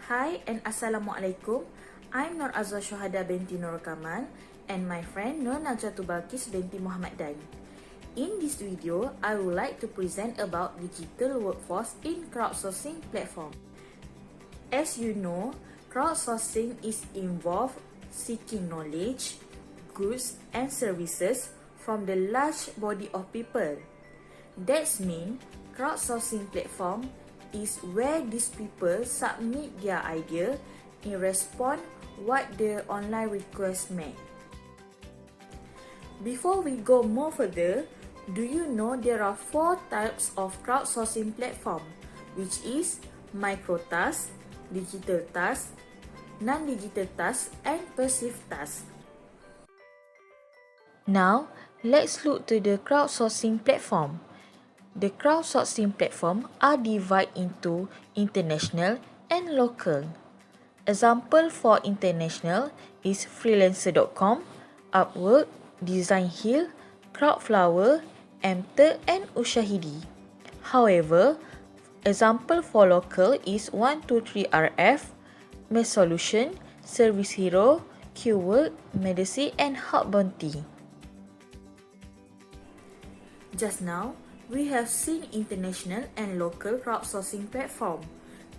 Hi and Assalamualaikum. I'm Nur Azwa Syuhada binti Nur Kamal and my friend Nur Najatu Balkis binti Muhammad Dan. In this video, I would like to present about digital workforce in crowdsourcing platform. As you know, crowdsourcing is involved seeking knowledge, goods and services from the large body of people. That means crowdsourcing platform is where these people submit their idea in response what the online request make. Before we go more further, do you know there are 4 types of crowdsourcing platform, which is micro task, digital task, non-digital task, and passive task. Now, let's look to the crowdsourcing platform. The crowdsourcing platform are divided into international and local. Example for international is freelancer.com, Upwork, Design Hill, Crowdflower, Mter, and Ushahidi. However, example for local is 123RF, Mesolution, Service Hero, Qwork, Medici, and Hub Bounty. Just now, we have seen international and local crowdsourcing platform.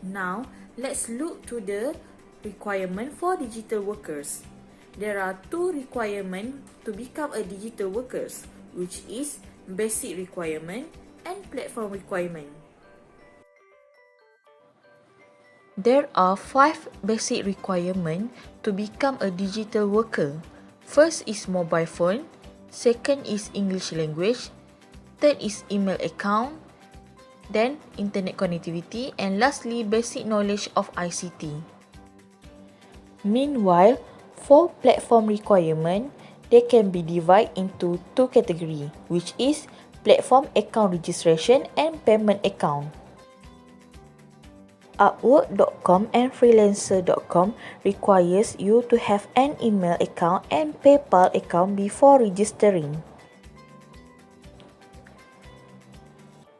Now, let's look to the requirement for digital workers. There are 2 requirements to become a digital workers, which is basic requirement and platform requirement. There are 5 basic requirements to become a digital worker. First is mobile phone, second is English language, third is email account, then internet connectivity, and lastly basic knowledge of ICT. Meanwhile, for platform requirement, they can be divided into 2 categories, which is platform account registration and payment account. Upwork.com and freelancer.com requires you to have an email account and PayPal account before registering.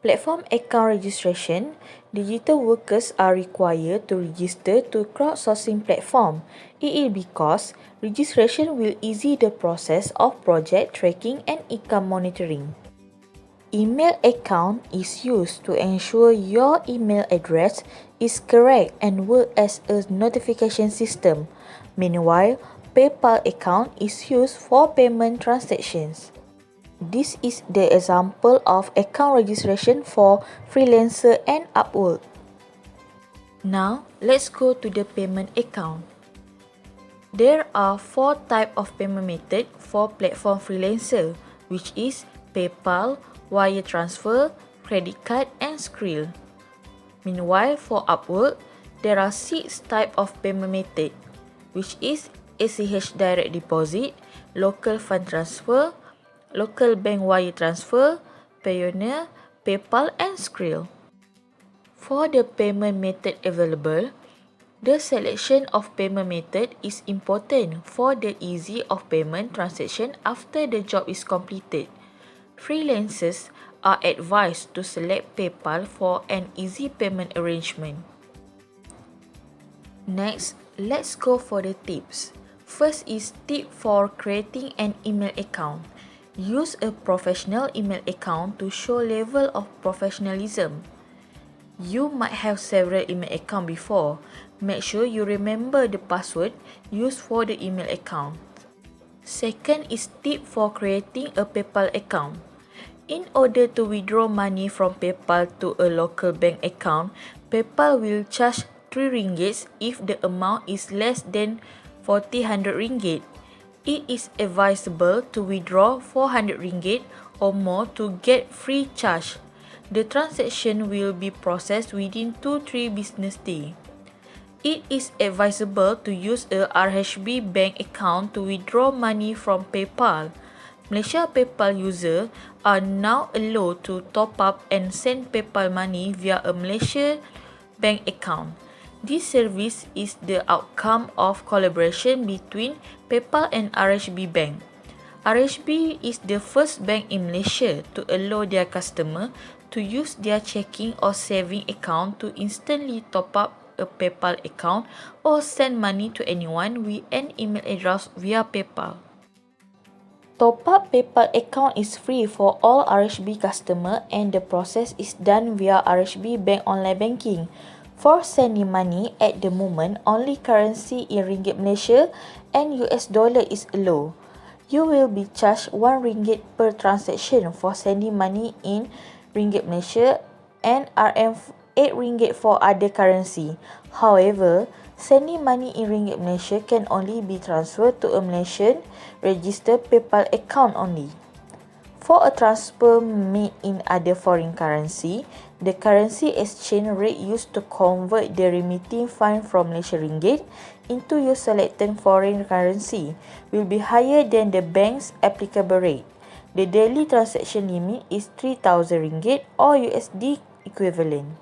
Platform account registration, digital workers are required to register to crowdsourcing platform. It is because registration will ease the process of project tracking and income monitoring. Email account is used to ensure your email address is correct and work as a notification system. Meanwhile, PayPal account is used for payment transactions. This is the example of account registration for freelancer and Upwork. Now, let's go to the payment account. There are 4 types of payment method for platform freelancer, which is PayPal, wire transfer, credit card, and Skrill. Meanwhile, for Upwork, there are 6 types of payment method, which is ACH direct deposit, local fund transfer, local bank wire transfer, Payoneer, PayPal, and Skrill. For the payment method available, the selection of payment method is important for the ease of payment transaction after the job is completed. Freelancers are advised to select PayPal for an easy payment arrangement. Next, let's go for the tips. First is tip for creating an email account. Use a professional email account to show level of professionalism. You might have several email accounts before. Make sure you remember the password used for the email account. Second is tip for creating a PayPal account. In order to withdraw money from PayPal to a local bank account, PayPal will charge RM3 if the amount is less than 400 ringgit. It is advisable to withdraw 400 ringgit or more to get free charge. The transaction will be processed within 2-3 business days. It is advisable to use a RHB bank account to withdraw money from PayPal. Malaysia PayPal users are now allowed to top up and send PayPal money via a Malaysia bank account. This service is the outcome of collaboration between PayPal and RHB Bank. RHB is the first bank in Malaysia to allow their customer to use their checking or saving account to instantly top up a PayPal account or send money to anyone with an email address via PayPal. Top-up PayPal account is free for all RHB customer and the process is done via RHB Bank online banking. For sending money at the moment, only currency in Ringgit Malaysia and US dollar is allowed. You will be charged RM1 per transaction for sending money in Ringgit Malaysia and RM8 for other currency. However, sending money in Ringgit Malaysia can only be transferred to a Malaysian registered PayPal account only. For a transfer made in other foreign currency, the currency exchange rate used to convert the remitting fund from Malaysian ringgit into your selected foreign currency will be higher than the bank's applicable rate. The daily transaction limit is RM3,000 or USD equivalent.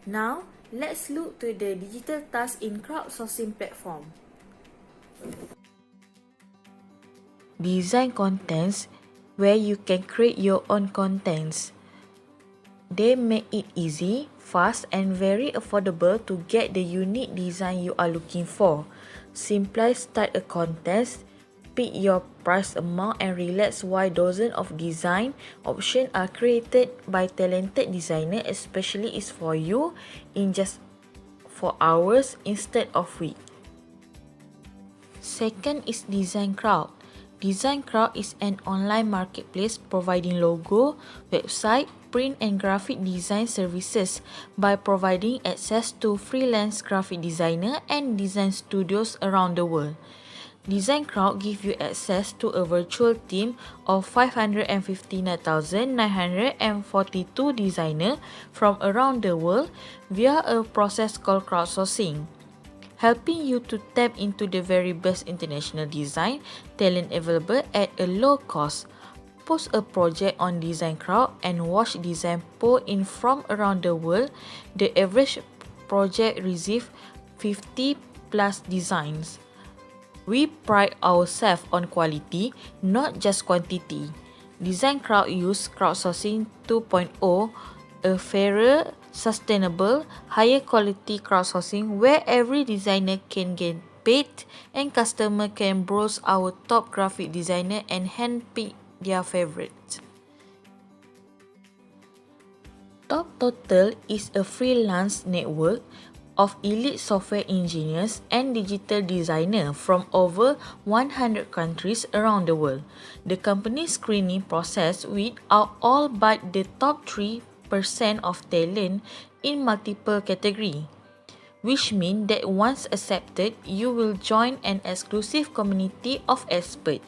Now, let's look to the digital task in crowdsourcing platform. Design contents where you can create your own contents. They make it easy, fast and very affordable to get the unique design you are looking for. Simply start a contest, pick your price amount and relax while dozens of design options are created by talented designers, especially is for you in just 4 hours instead of weeks. Second is Design Crowd. Design Crowd is an online marketplace providing logo, website, print and graphic design services by providing access to freelance graphic designer and design studios around the world. Design Crowd gives you access to a virtual team of 559,942 designers from around the world via a process called crowdsourcing, helping you to tap into the very best international design talent available at a low cost. Post a project on Design Crowd and watch design pour in from around the world. The average project receives 50 plus designs. We pride ourselves on quality, not just quantity. Design Crowd uses Crowdsourcing 2.0, a fairer, sustainable, higher quality crowdsourcing where every designer can get paid and customer can browse our top graphic designer and handpick their favorites. Top Total is a freelance network of elite software engineers and digital designers from over 100 countries around the world. The company's screening process weeds out all but the top 3% of talent in multiple categories, which means that once accepted, you will join an exclusive community of experts.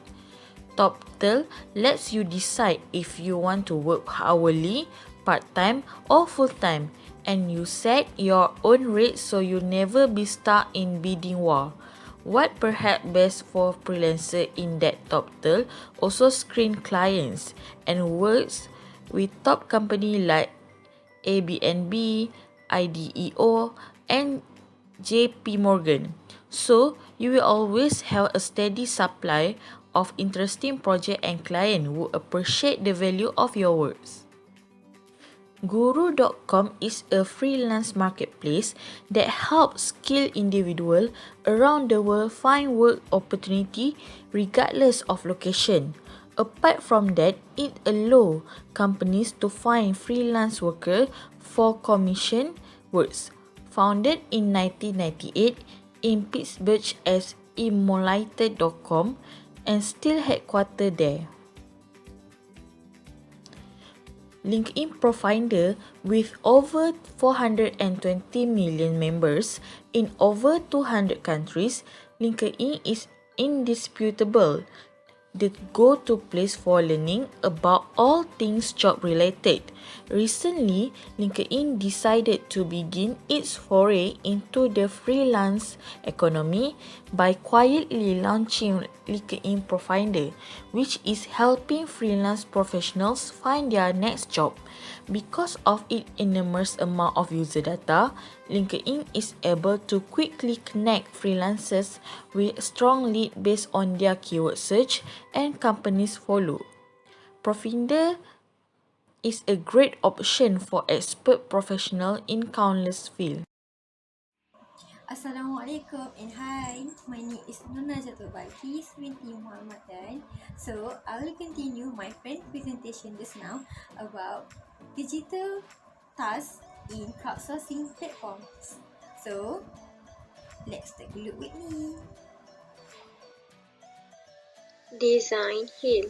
TopTel lets you decide if you want to work hourly, part-time or full-time, and you set your own rate so you never be stuck in bidding war. What perhaps best for freelancers in that TopTel also screen clients and works with top companies like Airbnb, IDEO, and JP Morgan. So, you will always have a steady supply of interesting projects and clients who appreciate the value of your works. Guru.com is a freelance marketplace that helps skilled individuals around the world find work opportunity regardless of location. Apart from that, it allows companies to find freelance workers for commission works. Founded in 1998 in Pittsburgh as Immolated.com and still headquartered there. LinkedIn Profinder with over 420 million members in over 200 countries, LinkedIn is indisputable the go-to place for learning about all things job-related. Recently, LinkedIn decided to begin its foray into the freelance economy by quietly launching LinkedIn Profinder, which is helping freelance professionals find their next job. Because of its enormous amount of user data, LinkedIn is able to quickly connect freelancers with strong leads based on their keyword search and companies follow. Profinder is a great option for expert professionals in countless fields. Assalamualaikum and hi, my name is Nuna Jatul Balkis binti Muhammadan. So, I will continue my friend presentation just now about digital tasks in crowdsourcing platforms. So, let's take a look with me. Design Hill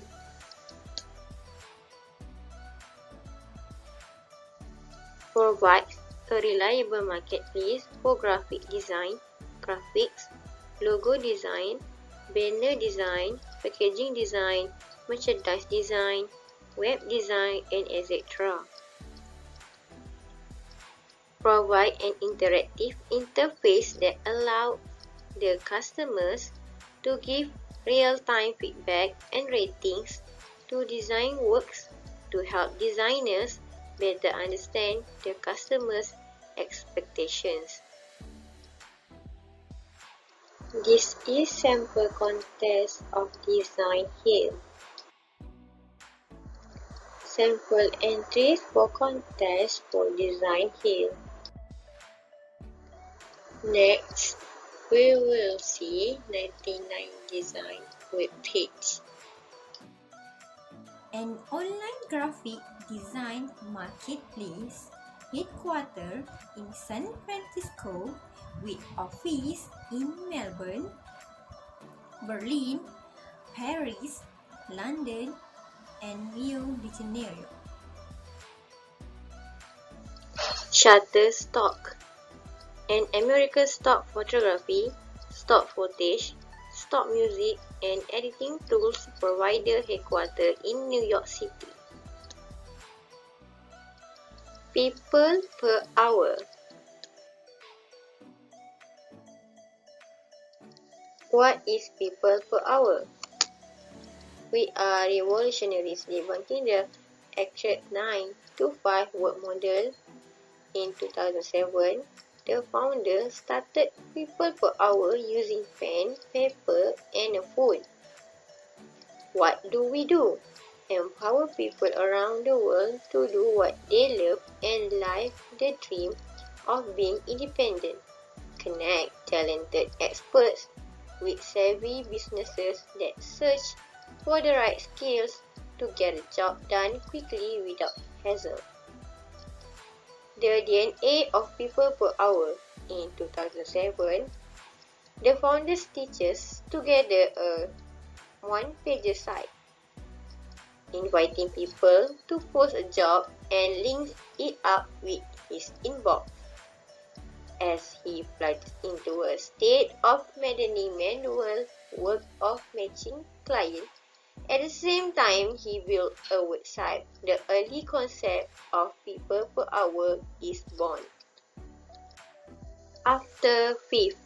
provides a reliable marketplace for graphic design, graphics, logo design, banner design, packaging design, merchandise design, web design, and etc. Provide an interactive interface that allows the customers to give real-time feedback and ratings to design works to help designers better understand the customers' expectations. This is sample contest of Design Hill. Sample entries for contest for Design Hill. Next, we will see 99 Design web page. An online graphic design marketplace headquartered in San Francisco with office in Melbourne, Berlin, Paris, London, and Rio de Janeiro. Shutterstock, an American stock photography, stock footage, stock music, and editing tools provider headquartered in New York City. People per hour. What is people per hour? We are revolutionaries debunking the actual 9 to 5 work model. In 2007, the founder started people per hour using pen, paper, and a phone. What do? Empower people around the world to do what they love and live the dream of being independent. Connect talented experts with savvy businesses that search for the right skills to get a job done quickly without hassle. The DNA of people per hour. In 2007, the founders teaches together a one-page site, inviting people to post a job and link it up with his inbox. As he plunges into a state of maddening manual work of matching clients, at the same time he built a website. The early concept of people per hour is born. After fifth.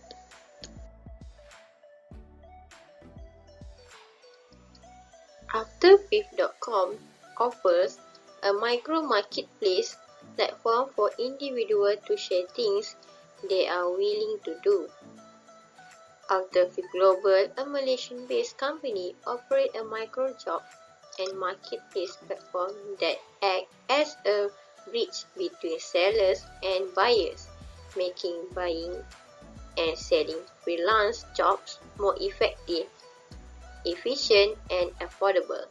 AfterFifth.com offers a micro-marketplace platform for individuals to share things they are willing to do. AfterFifth Global, a Malaysian-based company, operates a micro-job and marketplace platform that acts as a bridge between sellers and buyers, making buying and selling freelance jobs more effective, efficient, and affordable.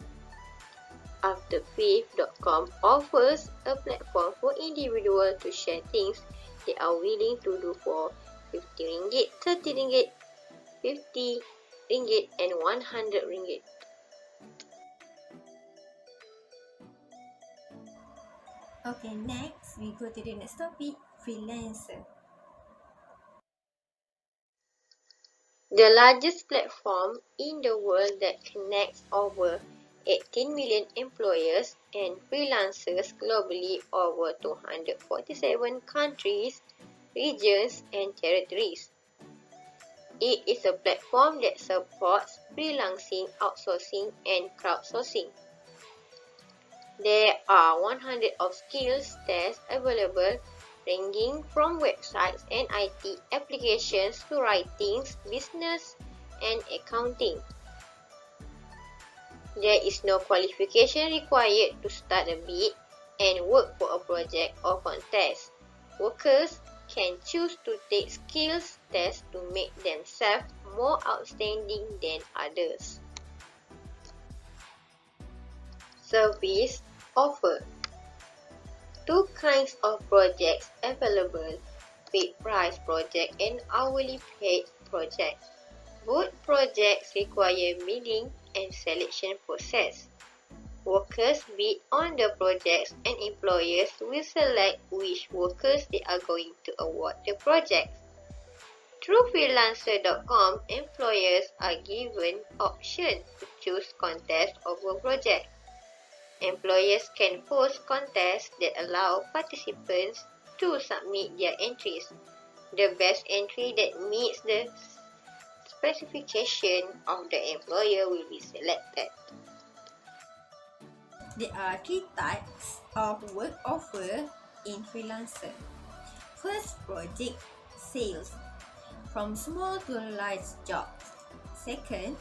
AfterFifth.com offers a platform for individuals to share things they are willing to do for RM50, RM30, RM50, and RM100. Okay, next we go to the next topic, freelancer. The largest platform in the world that connects over 18 million employers and freelancers globally over 247 countries, regions, and territories. It is a platform that supports freelancing, outsourcing, and crowdsourcing. There are 100 of skills tests available, ranging from websites and IT applications to writing, business, and accounting. There is no qualification required to start a bid, and work for a project or contest. Workers can choose to take skills tests to make themselves more outstanding than others. Service offer. Two kinds of projects available: paid price project and hourly paid project. Both projects require bidding and selection process. Workers bid on the projects and employers will select which workers they are going to award the project. Through freelancer.com, employers are given option to choose contest over project. Employers can post contests that allow participants to submit their entries. The best entry that meets the specification of the employer will be selected. There are three types of work offer in freelancer. First, project sales, from small to large jobs. Second,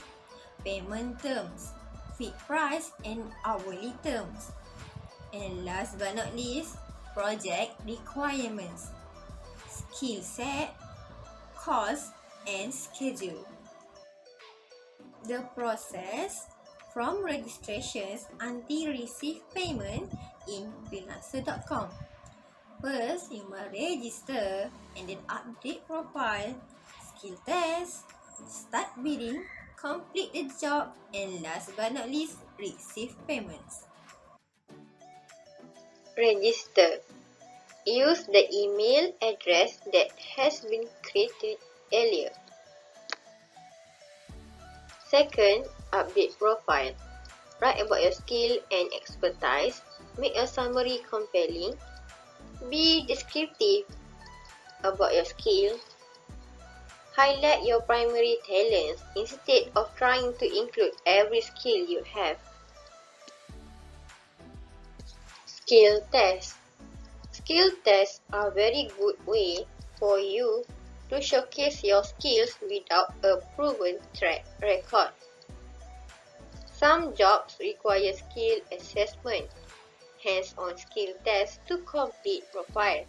payment terms, fixed price and hourly terms. And last but not least, project requirements, skill set, cost and schedule. The process from registrations until receive payment in freelancer.com. First, you must register and then update profile, skill test, start bidding, complete the job, and last but not least, receive payments. Register. Use the email address that has been created earlier. Second, update profile. Write about your skill and expertise. Make a summary compelling. Be descriptive about your skill. Highlight your primary talents instead of trying to include every skill you have. Skill tests. Skill tests are a very good way for you to showcase your skills without a proven track record. Some jobs require skill assessment, hands-on skill tests to complete profile.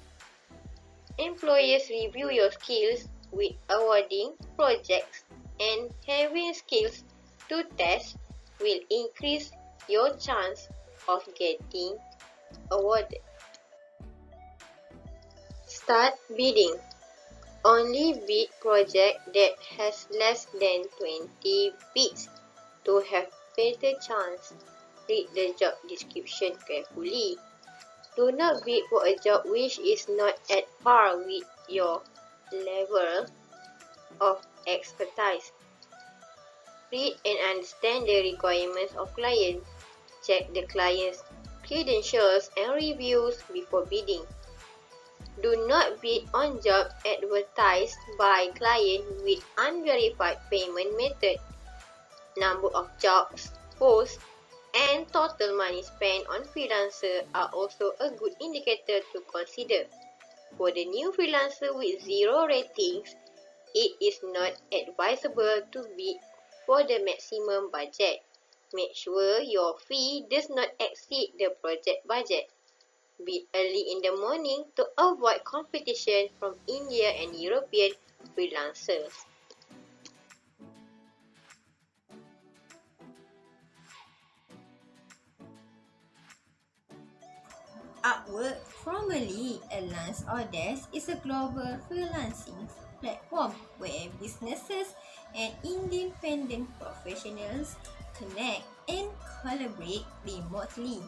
Employers review your skills with awarding projects, and having skills to test will increase your chance of getting awarded. Start bidding. Only bid project that has less than 20 bids to have better chance. Read the job description carefully. Do not bid for a job which is not at par with your level of expertise. Read and understand the requirements of clients. Check the client's credentials and reviews before bidding. Do not bid on jobs advertised by clients with unverified payment method. Number of jobs, posts, and total money spent on freelancer are also a good indicator to consider. For the new freelancer with 0 ratings, it is not advisable to bid for the maximum budget. Make sure your fee does not exceed the project budget. Bid early in the morning to avoid competition from India and European freelancers. Upwork, formerly Alliance Odes, is a global freelancing platform where businesses and independent professionals connect and collaborate remotely.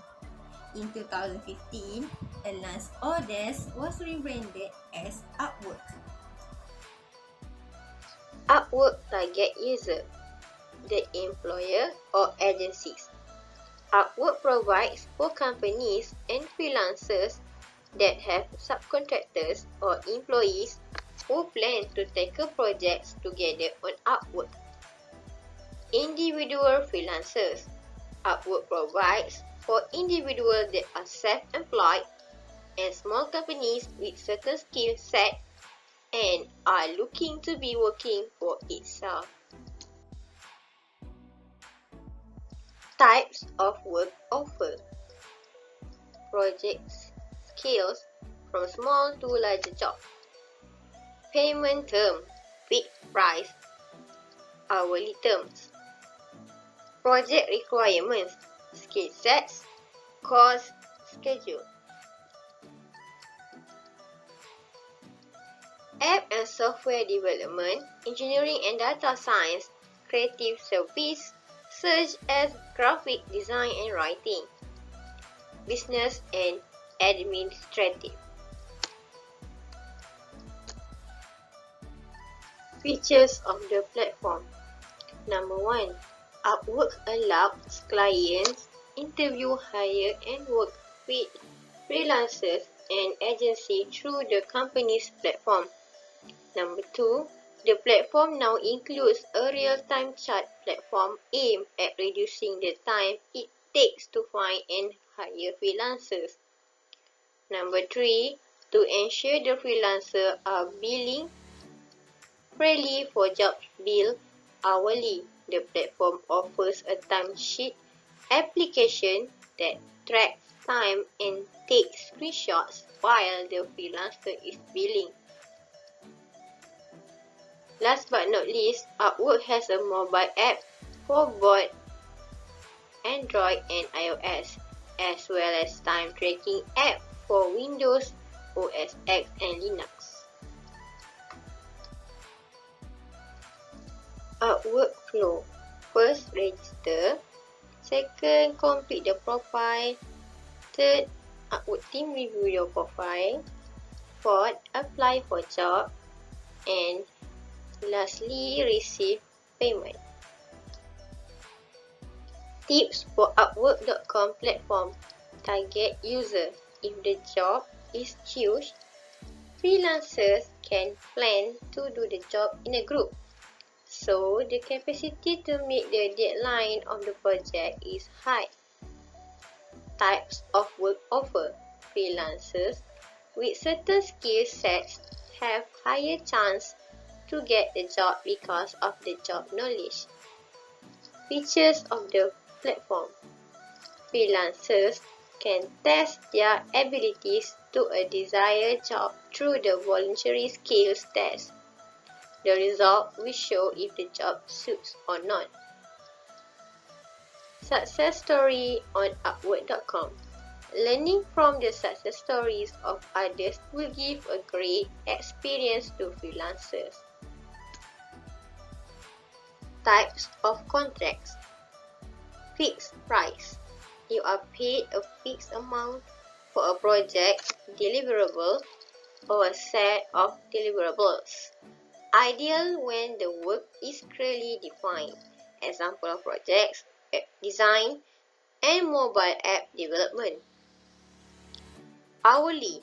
In 2015, Alliance Odes was rebranded as Upwork. Upwork target user, the employer or agencies. Upwork provides for companies and freelancers that have subcontractors or employees who plan to tackle projects together on Upwork. Individual freelancers. Upwork provides for individuals that are self-employed and small companies with certain skill set and are looking to be working for itself. Types of work offer. project scales from small to larger jobs. Payment term, fixed price, hourly terms. Project requirements, skill sets, cost, schedule. App and software development, engineering and data science, creative service, such as graphic design and writing, business and administrative. Features of the platform. Number 1. Upwork allows clients interview, hire and work with freelancers and agencies through the company's platform. Number 2. The platform now includes a real-time chat platform aimed at reducing the time it takes to find and hire freelancers. Number 3. To ensure the freelancers are billing fairly for jobs billed hourly, the platform offers a timesheet application that tracks time and takes screenshots while the freelancer is billing. Last but not least, Upwork has a mobile app for both Android and iOS, as well as time tracking app for Windows, OS X and Linux. Upwork flow. First, register. Second, complete the profile. Third, Upwork team review your profile. Fourth, apply for job. And lastly, receive payment. Tips for Upwork.com platform. Target user. If the job is huge, freelancers can plan to do the job in a group. So, the capacity to meet the deadline of the project is high. Types of work offer. Freelancers with certain skill sets have higher chance to get the job because of the job knowledge. Features of the platform. Freelancers can test their abilities to a desired job through the voluntary skills test. The result will show if the job suits or not. Success story on Upwork.com. Learning from the success stories of others will give a great experience to freelancers. Types of contracts. Fixed price. You are paid a fixed amount for a project deliverable or a set of deliverables. Ideal when the work is clearly defined. Example of projects, app design, and mobile app development. Hourly.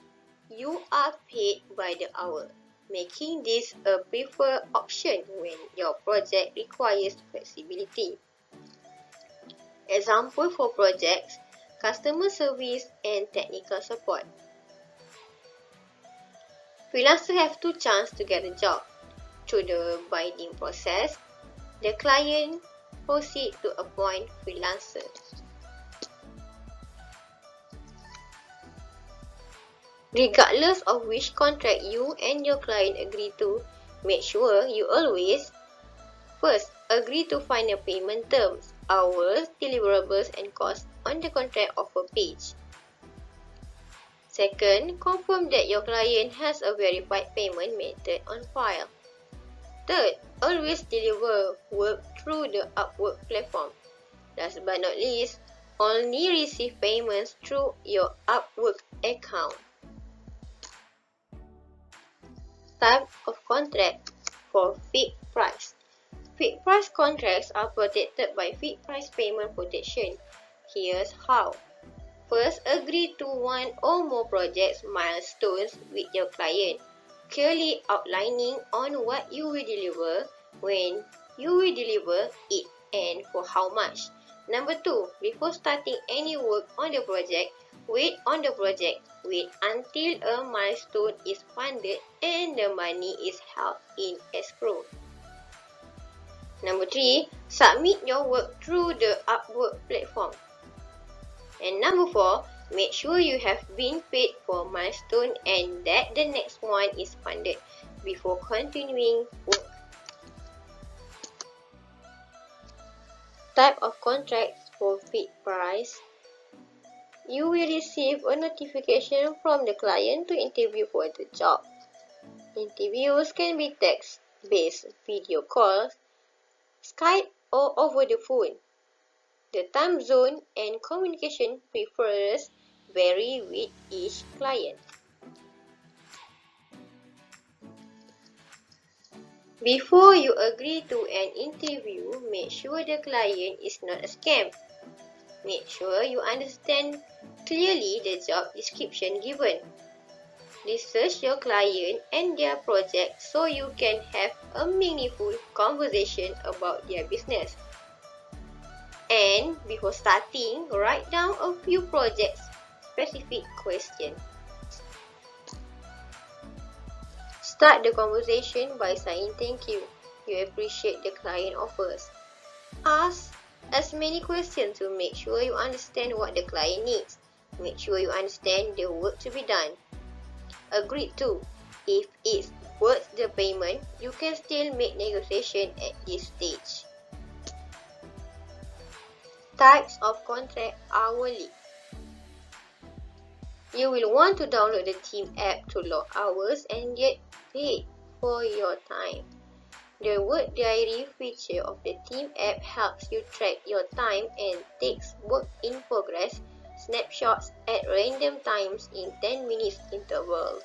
You are paid by the hour, making this a preferred option when your project requires flexibility. Example for projects, customer service and technical support. Freelancers have two chances to get a job. Through the bidding process, the client proceeds to appoint freelancers. Regardless of which contract you and your client agree to, make sure you always first agree to final payment terms, hours, deliverables and costs on the contract offer page. Second, confirm that your client has a verified payment method on file. Third, always deliver work through the Upwork platform. Last but not least, only receive payments through your Upwork account. Type of contract for fixed price. Fixed price contracts are protected by fixed price payment protection. Here's how. First, agree to one or more project milestones with your client, clearly outlining on what you will deliver, when you will deliver it, and for how much. Number 2, before starting any work on the project, wait on the project. Wait until a milestone is funded and the money is held in escrow. Number 3, submit your work through the Upwork platform. And number 4, Make sure you have been paid for milestone and that the next one is funded before continuing work. Type of contracts for fixed price. You will receive a notification from the client to interview for the job. Interviews can be text-based video calls, Skype or over the phone. The time zone and communication preferences vary with each client. Before you agree to an interview, make sure the client is not a scam. Make sure you understand clearly the job description given. Research your client and their project so you can have a meaningful conversation about their business. And before starting, write down a few project-specific questions. Start the conversation by saying thank you. You appreciate the client offers. Ask as many questions to make sure you understand what the client needs. Make sure you understand the work to be done. Agree to. If it's worth the payment, you can still make negotiation at this stage. Types of contract hourly. You will want to download the team app to log hours and get paid for your time. The work diary feature of the team app helps you track your time and takes work in progress snapshots at random times in 10 minutes intervals.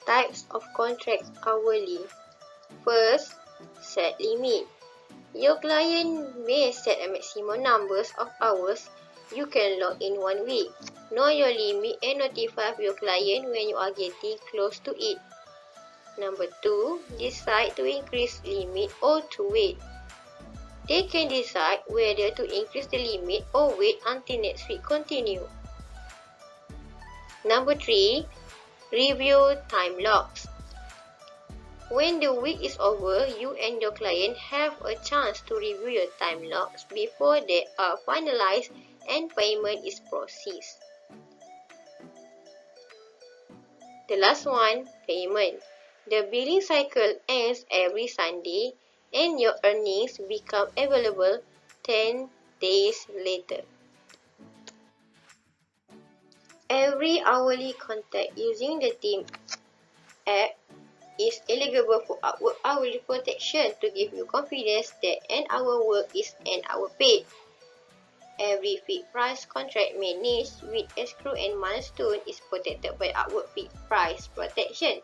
Types of contracts hourly. First, set limit. Your client may set a maximum number of hours you can log in 1 week. Know your limit and notify your client when you are getting close to it. Number 2, decide to increase limit or to wait. They can decide whether to increase the limit or wait until next week continue. Number 3, review time logs. When the week is over, you and your client have a chance to review your time logs before they are finalized and payment is processed. The last one, payment. The billing cycle ends every Sunday and your earnings become available 10 days later. Every hourly contact using the team app is eligible for Upwork hourly protection to give you confidence that an hour work is an hour paid. Every fixed price contract managed with escrow and milestone is protected by Upwork fixed price protection.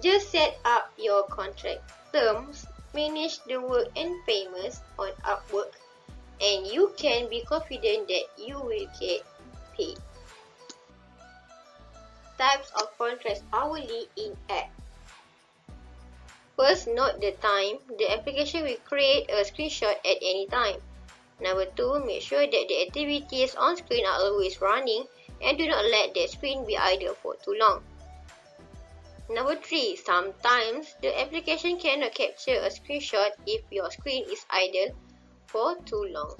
Just set up your contract terms, manage the work and payments on Upwork, and you can be confident that you will get paid. Types of contracts hourly in app. First, note the time. The application will create a screenshot at any time. Number 2, make sure that the activities on screen are always running and do not let the screen be idle for too long. Number 3, sometimes the application cannot capture a screenshot if your screen is idle for too long.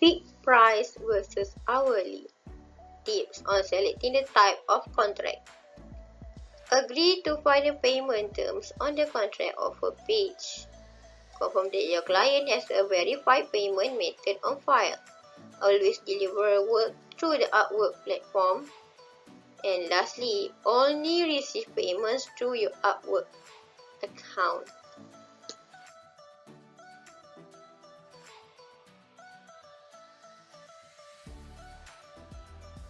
Fixed price versus hourly. Tips on selecting the type of contract. Agree to final payment terms on the contract offer page. Confirm that your client has a verified payment method on file. Always deliver work through the Upwork platform. And lastly, only receive payments through your Upwork account.